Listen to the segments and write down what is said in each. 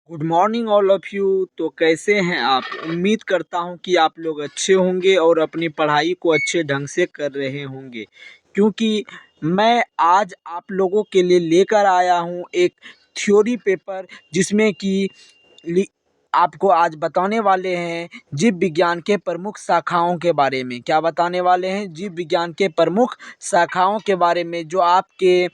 Good morning all of you. तो कैसे हैं आप? उम्मीद करता हूं कि आप लोग अच्छे होंगे और अपनी पढ़ाई को अच्छे ढंग से कर रहे होंगे, क्योंकि मैं आज आप लोगों के लिए लेकर आया हूं एक थ्योरी पेपर, जिसमें कि आपको आज बताने वाले हैं जीव विज्ञान के प्रमुख शाखाओं के बारे में। क्या बताने वाले हैं? जीव विज्ञान के प्रमुख शाखाओं के बारे में, जो आपके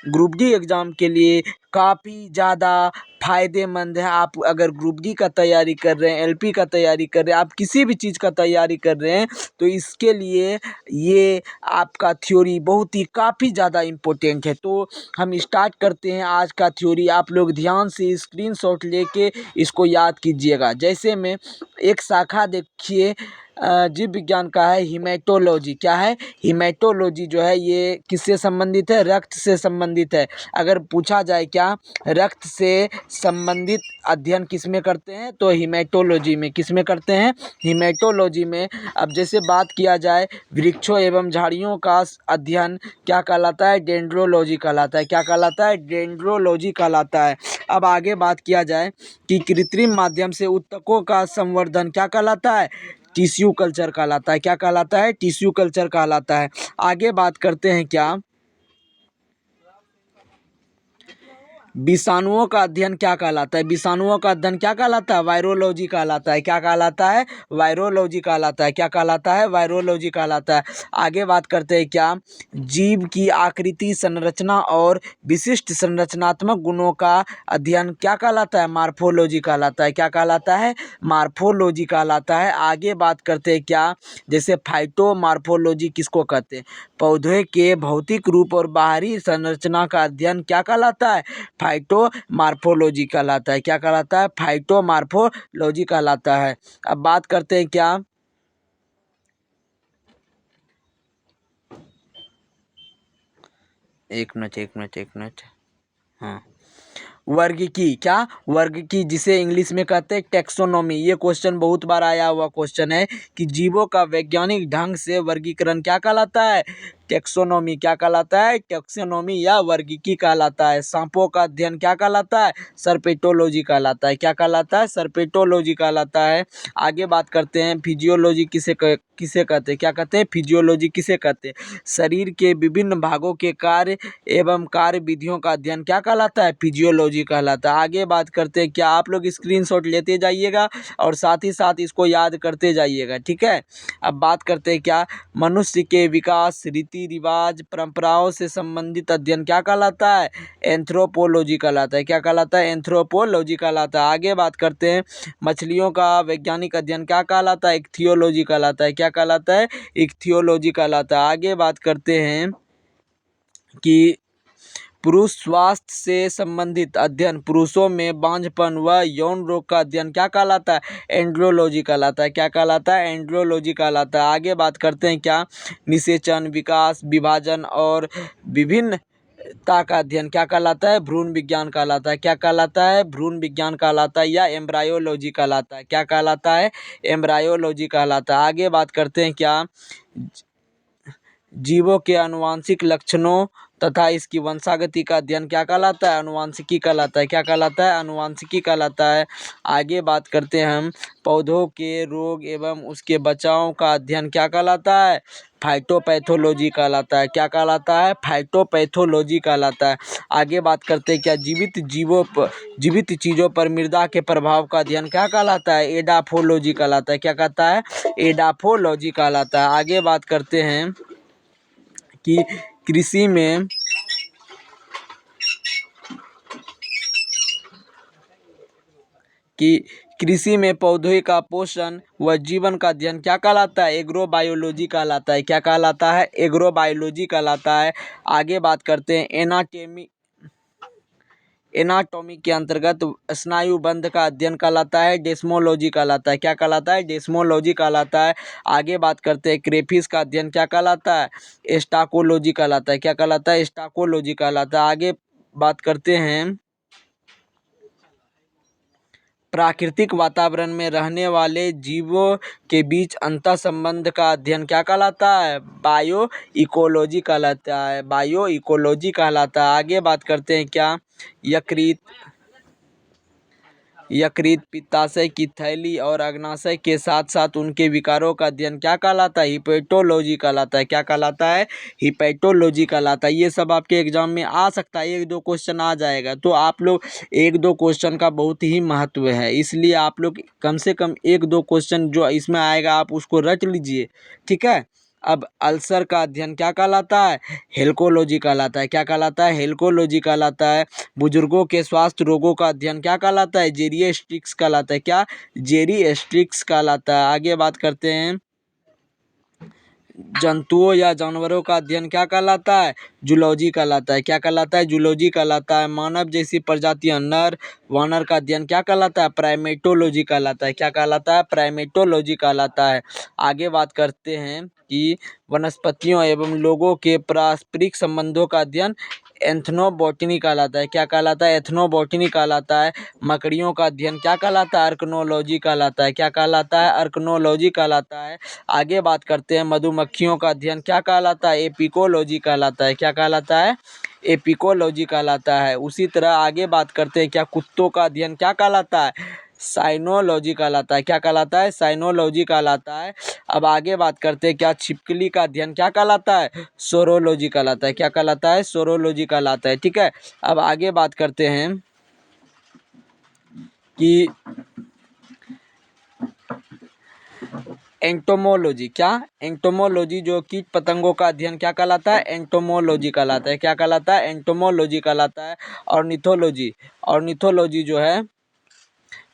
ग्रुप डी एग्ज़ाम के लिए काफ़ी ज़्यादा फ़ायदेमंद है। आप अगर ग्रुप डी का तैयारी कर रहे हैं, एलपी का तैयारी कर रहे हैं, आप किसी भी चीज़ का तैयारी कर रहे हैं, तो इसके लिए ये आपका थ्योरी बहुत ही काफ़ी ज़्यादा इम्पोर्टेंट है। तो हम स्टार्ट करते हैं आज का थ्योरी। आप लोग ध्यान से स्क्रीनशॉट लेके इसको याद कीजिएगा। जैसे में एक शाखा देखिए, जीव विज्ञान का है हीमेटोलॉजी। क्या है? हीमेटोलॉजी जो है ये किससे संबंधित है? रक्त से संबंधित है। अगर पूछा जाए क्या रक्त से संबंधित अध्ययन किस में करते हैं, तो हीमेटोलॉजी में। किस में करते हैं? हीमेटोलॉजी में। अब जैसे बात किया जाए वृक्षों एवं झाड़ियों का अध्ययन क्या कहलाता है? डेंड्रोलॉजी कहलाता है। क्या कहलाता है? डेंड्रोलॉजी कहलाता है। अब आगे बात किया जाए कि कृत्रिम माध्यम से ऊतकों का संवर्धन क्या कहलाता है? टिश्यू कल्चर कहलाता है। क्या कहलाता है? टिश्यू कल्चर कहलाता है। आगे बात करते हैं क्या विषाणुओं का अध्ययन क्या कहलाता है? विषाणुओं का अध्ययन क्या कहलाता है? वायरोलॉजी कहलाता है। क्या कहलाता है? वायरोलॉजी कहलाता है। क्या कहलाता है? वायरोलॉजी कहलाता है। आगे बात करते हैं क्या जीव की आकृति, संरचना और विशिष्ट संरचनात्मक गुणों का अध्ययन क्या कहलाता है? मार्फोलॉजी कहलाता है। क्या कहलाता है? मार्फोलॉजी कहलाता है। आगे बात करते हैं क्या जैसे फाइटोमार्फोलॉजी किसको कहते हैं? पौधे के भौतिक रूप और बाहरी संरचना का अध्ययन क्या कहलाता है? फाइटोमार्फोलॉजी कहलाता है। क्या कहलाता है? फाइटोमार्फोलॉजी कहलाता है। अब बात करते हैं क्या एक मिनट। हाँ, वर्ग की। क्या? वर्ग की, जिसे इंग्लिश में कहते हैं टेक्सोनॉमी। ये क्वेश्चन बहुत बार आया हुआ क्वेश्चन है कि जीवों का वैज्ञानिक ढंग से वर्गीकरण क्या कहलाता है? टेक्सोनॉमी। क्या कहलाता है? टेक्सोनॉमी या वर्गीकी कहलाता है। सांपों का अध्ययन क्या कहलाता है? सर्पेटोलॉजी कहलाता है। क्या कहलाता है? सर्पेटोलॉजी कहलाता है। आगे बात करते हैं फिजियोलॉजी किसे कहते हैं? क्या कहते हैं? फिजियोलॉजी किसे कहते हैं? शरीर के विभिन्न भागों के कार्य एवं कार्य विधियों का अध्ययन क्या कहलाता है? फिजियोलॉजी कहलाता है। आगे बात करते हैं क्या आप लोग स्क्रीनशॉट लेते जाइएगा और साथ ही साथ इसको याद करते जाइएगा, ठीक है। अब बात करते हैं क्या मनुष्य के विकास, रीति रिवाज, परंपराओं से संबंधित अध्ययन क्या कहलाता है? एंथ्रोपोलॉजी कहलाता है। क्या कहलाता है? एंथ्रोपोलॉजी कहलाता है। आगे बात करते हैं मछलियों का वैज्ञानिक अध्ययन क्या कहलाता है? इक्थियोलॉजी कहलाता है। क्या कहलाता है? इक्थियोलॉजी कहलाता है। आगे बात करते हैं कि पुरुष स्वास्थ्य से संबंधित अध्ययन, पुरुषों में बांझपन व यौन रोग का अध्ययन क्या कहलाता है? एंड्रोलॉजी कहलाता है। क्या कहलाता है? एंड्रोलॉजी कहलाता है। आगे बात करते हैं क्या निषेचन, विकास, विभाजन और विभिन्नता का अध्ययन क्या कहलाता है? भ्रूण विज्ञान कहलाता है। क्या कहलाता है? भ्रूण विज्ञान कहलाता है या एम्ब्रायोलॉजी कहलाता है। क्या कहलाता है? एम्ब्रायोलॉजी कहलाता है। आगे बात करते हैं क्या जीवों के आनुवांशिक लक्षणों तथा इसकी वंशागति का अध्ययन क्या कहलाता है? आनुवांशिकी कहलाता है। क्या कहलाता है? आनुवांशिकी कहलाता है। आगे बात करते हैं हम पौधों के रोग एवं उसके बचाव का अध्ययन क्या कहलाता है? फाइटोपैथोलॉजी कहलाता है। क्या कहलाता है? फाइटोपैथोलॉजी कहलाता है। आगे बात करते हैं क्या जीवित चीज़ों पर मृदा के प्रभाव का अध्ययन क्या कहलाता है? एडाफोलॉजी कहलाता है। क्या कहता है? एडाफोलॉजी कहलाता है। आगे बात करते हैं कि कृषि में पौधे का पोषण व जीवन का अध्ययन क्या कहलाता है? एग्रोबायोलॉजी कहलाता है। क्या कहलाता है? एग्रोबायोलॉजी कहलाता है। आगे बात करते हैं एनाटॉमी के अंतर्गत स्नायु बंध का अध्ययन कहलाता है डेस्मोलॉजी कहलाता है। क्या कहलाता है? डेस्मोलॉजी कहलाता है। आगे बात करते हैं क्रेफिस का अध्ययन क्या कहलाता है? एस्टाकोलॉजी कहलाता है। क्या कहलाता है? एस्टाकोलॉजी कहलाता है। आगे बात करते हैं प्राकृतिक वातावरण में रहने वाले जीवों के बीच अंतर संबंध का अध्ययन क्या कहलाता है? बायो इकोलॉजी कहलाता है। बायो इकोलॉजी कहलाता है। आगे बात करते हैं क्या यकृत यकृत, पित्ताशय की थैली और अग्नाशय के साथ साथ उनके विकारों का अध्ययन क्या कहलाता है? हिपेटोलॉजी कहलाता है। क्या कहलाता है? हिपेटोलॉजी कहलाता है। ये सब आपके एग्जाम में आ सकता है, 1-2 क्वेश्चन आ जाएगा। तो आप लोग 1-2 क्वेश्चन का बहुत ही महत्व है, इसलिए आप लोग कम से कम 1-2 क्वेश्चन जो इसमें आएगा आप उसको रट लीजिए, ठीक है। अब अल्सर का अध्ययन क्या कहलाता है? हेल्कोलॉजी कहलाता है। क्या कहलाता है? हेल्कोलॉजी कहलाता है। बुजुर्गों के स्वास्थ्य रोगों का अध्ययन क्या कहलाता है? जेरिएस्टिक्स कहलाता है। क्या? जेरिएस्टिक्स कहलाता है। आगे बात करते हैं, जंतुओं या जानवरों का अध्ययन क्या कहलाता है? जूलॉजी कहलाता है। क्या कहलाता है? जूलॉजी कहलाता है। मानव जैसी प्रजातियां, नर वानर का अध्ययन क्या कहलाता है? प्राइमेटोलॉजी कहलाता है। क्या कहलाता है? प्राइमेटोलॉजी कहलाता है। आगे बात करते हैं कि वनस्पतियों एवं लोगों के पारस्परिक संबंधों का अध्ययन एथनोबॉटनी कहलाता है। क्या कहलाता है? एथनोबॉटनी कहलाता है। मकड़ियों का अध्ययन क्या कहलाता है? आर्कनोलॉजी कहलाता है। क्या कहलाता है? आर्कनोलॉजी कहलाता है। आगे बात करते हैं, मधुमक्खियों का अध्ययन क्या कहलाता है? एपिकोलॉजी कहलाता है। क्या कहलाता है? एपिकोलॉजी कहलाता है। उसी तरह आगे बात करते हैं, क्या कुत्तों का अध्ययन क्या कहलाता है? साइनोलॉजी कहलाता है। क्या कहलाता है? साइनोलॉजी कहलाता है। अब आगे बात करते हैं, क्या छिपकली का अध्ययन क्या कहलाता है? सोरोलॉजी कहलाता है। क्या कहलाता है? सोरोलॉजी कहलाता है, ठीक है। अब आगे बात करते हैं कि एंटोमोलॉजी। क्या? एंटोमोलॉजी जो कीट पतंगों का अध्ययन क्या कहलाता है? एंटोमोलॉजी कहलाता है। क्या कहलाता है? एंटोमोलॉजी कहलाता है। ऑर्निथोलॉजी, ऑर्निथोलॉजी जो है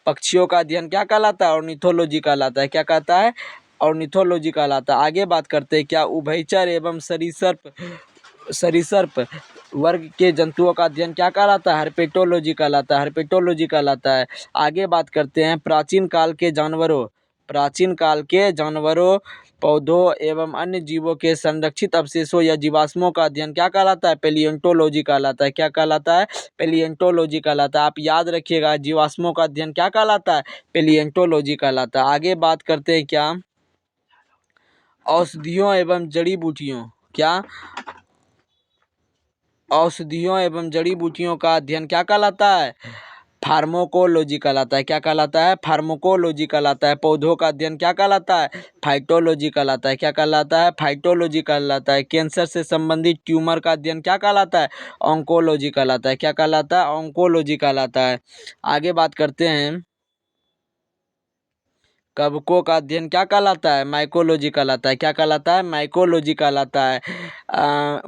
पक्षियों का अध्ययन क्या कहलाता है? ऑर्निथोलॉजी कहलाता है। क्या कहता है? ऑर्निथोलॉजी कहलाता है। आगे बात करते हैं, क्या उभयचर एवं सरीसृप वर्ग के जंतुओं का अध्ययन क्या कहलाता है? हर्पेटोलॉजी कहलाता है। हर्पेटोलॉजी कहलाता है। आगे बात करते हैं, प्राचीन काल के जानवरों, पौधों एवं अन्य जीवों के संरक्षित अवशेषों या जीवाश्मों का अध्ययन क्या कहलाता है? पेलियोंटोलॉजी कहलाता है। क्या कहलाता है? पेलियोंटोलॉजी कहलाता है। आप याद रखिएगा, जीवाश्मों का अध्ययन क्या कहलाता है? पेलियोंटोलॉजी कहलाता है। आगे बात करते हैं, क्या औषधियों एवं जड़ी बूटियों, क्या औषधियों एवं जड़ी बूटियों का अध्ययन क्या कहलाता है? फार्माकोलॉजी कहलाता है। क्या कहलाता है? फार्माकोलॉजी कहलाता है। पौधों का अध्ययन क्या कहलाता है? फाइटोलॉजी कहलाता है। क्या कहलाता है? फाइटोलॉजी कहलाता है। कैंसर से संबंधित ट्यूमर का अध्ययन क्या कहलाता है? ऑन्कोलॉजी कहलाता है। क्या कहलाता है? ऑन्कोलॉजी कहलाता है। आगे बात करते हैं, कवकों का अध्ययन क्या कहलाता है? माइकोलॉजी कहलाता है। क्या कहलाता है? माइकोलॉजी कहलाता है।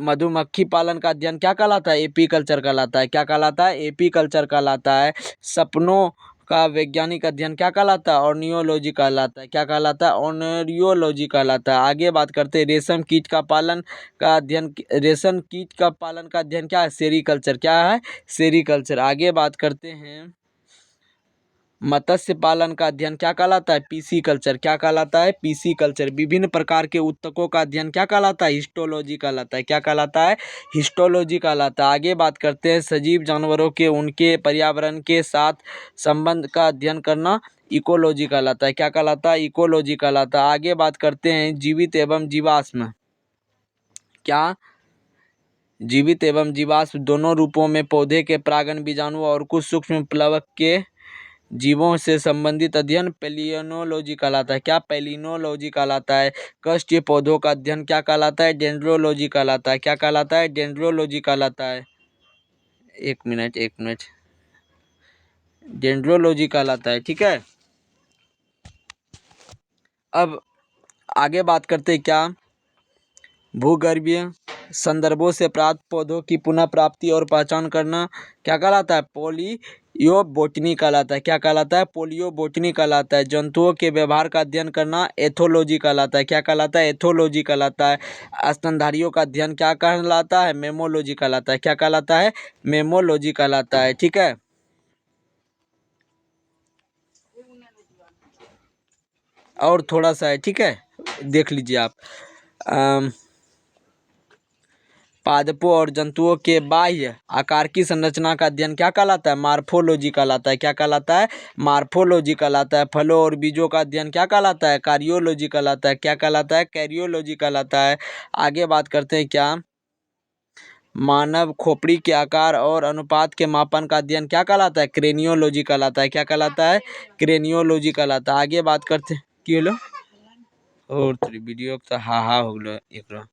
मधुमक्खी पालन का अध्ययन क्या कहलाता है? एपीकल्चर कहलाता है। क्या कहलाता है? एपीकल्चर कहलाता है। सपनों का वैज्ञानिक अध्ययन क्या कहलाता है? ऑर्नियोलॉजी कहलाता है। क्या कहलाता है? ऑर्नियोलॉजी कहलाता है। आगे बात करते हैं, रेशम कीट का पालन का अध्ययन, रेशम कीट का पालन का अध्ययन क्या है? सेरीकल्चर। क्या है? सेरीकल्चर। आगे बात करते हैं, मत्स्य पालन का अध्ययन क्या कहलाता है? PC culture. क्या कहलाता है? PC culture. विभिन्न प्रकार के उत्तकों का अध्ययन क्या कहलाता है? हिस्टोलॉजी कहलाता है। क्या कहलाता है? हिस्टोलॉजी कहलाता है। आगे बात करते हैं, सजीव जानवरों के उनके पर्यावरण के साथ संबंध का अध्ययन करना इकोलॉजी कहलाता है। क्या कहलाता है? इकोलॉजी कहलाता है। आगे बात करते हैं, जीवित एवं जीवाश्म। क्या? जीवित एवं जीवाश्म दोनों रूपों में पौधे के परागण, बीजाणु और कुछ सूक्ष्म प्लवक के जीवों से संबंधित अध्ययन पेलियोनोलॉजी कहलाता है। क्या? पेलिनोलॉजी कहलाता है। कष्टीय पौधों का अध्ययन क्या कहलाता है? डेंड्रोलॉजी कहलाता है। क्या कहलाता है? डेंड्रोलॉजी कहलाता है। एक मिनट, डेंड्रोलॉजी कहलाता है, ठीक है। अब आगे बात करते हैं, क्या भूगर्भीय संदर्भों से प्राप्त पौधों की पुनः प्राप्ति और पहचान करना क्या कहलाता है? पोलियोबोटनी कहलाता है। क्या कहलाता है? पोलियोबोटनी कहलाता है। जंतुओं के व्यवहार का अध्ययन करना एथोलॉजी कहलाता है। क्या कहलाता है? एथोलॉजी कहलाता है। स्तनधारियों का अध्ययन क्या कहलाता है? मेमोलॉजी कहलाता है। क्या कहलाता है? मेमोलॉजी कहलाता है, ठीक है। और थोड़ा सा है, ठीक है, देख लीजिए आप। पादपों और जंतुओं के बाह्य आकार की संरचना का अध्ययन क्या कहलाता है? मार्फोलॉजी कहलाता है। क्या कहलाता है? मार्फोलॉजी कहलाता है। फलों और बीजों का अध्ययन क्या कहलाता है? कार्योलॉजी कहलाता है। क्या कहलाता है? कैरियोलॉजी कहलाता है। आगे बात करते हैं, क्या मानव खोपड़ी के आकार और अनुपात के मापन का अध्ययन क्या कहलाता है? क्रेनियोलॉजी कहलाता है। क्या कहलाता है? क्रेनियोलॉजी कहलाता है। आगे बात करते की होलो और वीडियो तो हा हो गलो एकरो।